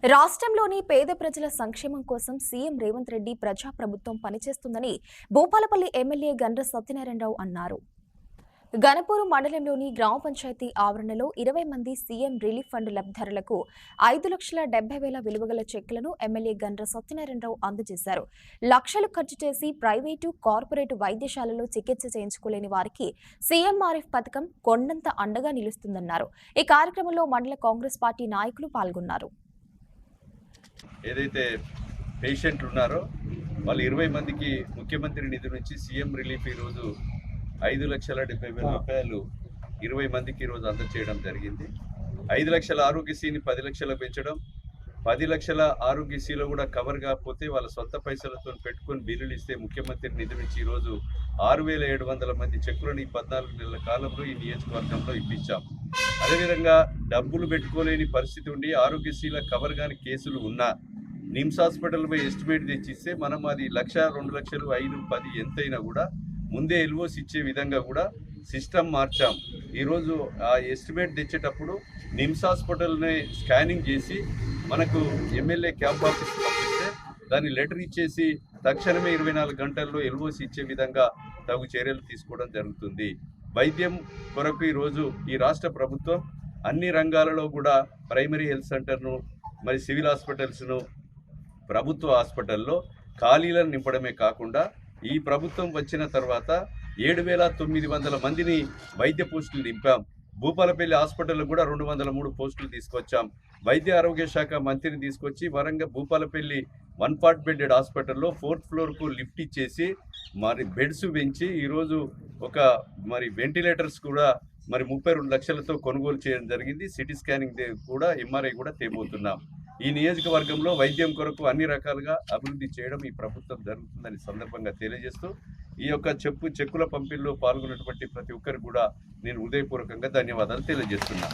రాష్ట్రంలోని పేద ప్రజల సంక్షేమం కోసం సీఎం రేవంత్ రెడ్డి ప్రజాప్రభుత్వం పనిచేస్తుందని భూపాలపల్లి ఎమ్మెల్యే గండ్ర సత్యనారాయణరావు అన్నారు. గణపూరు మండలంలోని గ్రామ పంచాయతీ ఆవరణలో 20 మంది సీఎం రిలీఫ్ ఫండ్ లబ్ధిదారులకు 5,70,000 విలువగల చెక్కులను ఎమ్మెల్యే గండ్ర సత్యనారాయణరావు అందజేశారు. లక్షలు ఖర్చు చేసి ప్రైవేటు, కార్పొరేట్ వైద్యశాలలో చికిత్స చేయించుకోలేని వారికి సీఎంఆర్ఎఫ్ పథకం కొండంత అండగా నిలుస్తుందన్నారు. ఈ కార్యక్రమంలో మండల కాంగ్రెస్ పార్టీ నాయకులు పాల్గొన్నారు. ఏదైతే పేషెంట్లు ఉన్నారో వాళ్ళు 20 మందికి ముఖ్యమంత్రి నిధి నుంచి సీఎం రిలీఫ్ ఈరోజు 5,70,000 రూపాయలు 20 మందికి ఈరోజు అందజేయడం జరిగింది. 5 లక్షల ఆరోగ్యశ్రీని 10 లక్షలకు పెంచడం, 10 లక్షల ఆరోగ్యశ్రీలో కూడా కవర్ కాకపోతే వాళ్ళ సొంత పైసలతో పెట్టుకొని బిల్లులు ఇస్తే ముఖ్యమంత్రి నిధి నుంచి ఈరోజు 6,700 మంది చెక్కులను ఈ 14 నెలల కాలంలో ఈ నియోజకవర్గంలో ఇప్పించాం. అదేవిధంగా డబ్బులు పెట్టుకోలేని పరిస్థితి ఉండి ఆరోగ్యశ్రీల కవర్ కాని కేసులు ఉన్నా నిమ్స్ హాస్పిటల్ పై ఎస్టిమేట్ తెచ్చిస్తే మనం అది 1,00,000, 2 లక్షలు, 5, 10 ఎంతైనా కూడా ముందే ఎల్ఓసి ఇచ్చే విధంగా కూడా సిస్టమ్ మార్చాం. ఈరోజు ఆ ఎస్టిమేట్ తెచ్చేటప్పుడు నిమ్స్ హాస్పిటల్ని స్కానింగ్ చేసి మనకు ఎమ్మెల్యే క్యాంప్ ఆఫీస్ పంపిస్తే దాన్ని లెటర్ ఇచ్చేసి తక్షణమే 24 గంటల్లో ఎల్ఓసి ఇచ్చే విధంగా తగు చర్యలు తీసుకోవడం జరుగుతుంది. వైద్యం కొరకు ఈరోజు ఈ రాష్ట్ర ప్రభుత్వం అన్ని రంగాలలో కూడా ప్రైమరీ హెల్త్ సెంటర్ను, మరి సివిల్ హాస్పిటల్స్ను, ప్రభుత్వ హాస్పిటల్లో ఖాళీలను నింపడమే కాకుండా ఈ ప్రభుత్వం వచ్చిన తర్వాత 7,900 మందిని వైద్య పోస్టులు నింపాం. భూపాలపల్లి హాస్పిటల్లో కూడా 203 పోస్టులు తీసుకొచ్చాం. వైద్య ఆరోగ్య శాఖ మంత్రిని తీసుకొచ్చి వరంగల్ భూపాలపల్లి 1 బెడెడ్ హాస్పిటల్లో 4th ఫ్లోర్కు లిఫ్ట్ ఇచ్చేసి మరి బెడ్స్ పెంచి ఈరోజు మరి వెంటిలేటర్స్ కూడా మరి 32 లక్షలతో కొనుగోలు చేయడం జరిగింది. సిటీ స్కానింగ్ కూడా, ఎంఆర్ఐ కూడా తేబోతున్నాం. ఈ నియోజకవర్గంలో వైద్యం కొరకు అన్ని రకాలుగా అభివృద్ధి చేయడం ఈ ప్రభుత్వం జరుగుతుందని సందర్భంగా తెలియజేస్తూ ఈ యొక్క చెక్కుల పంపిణీలో పాల్గొన్నటువంటి ప్రతి ఒక్కరికి కూడా నేను హృదయపూర్వకంగా ధన్యవాదాలు తెలియజేస్తున్నాను.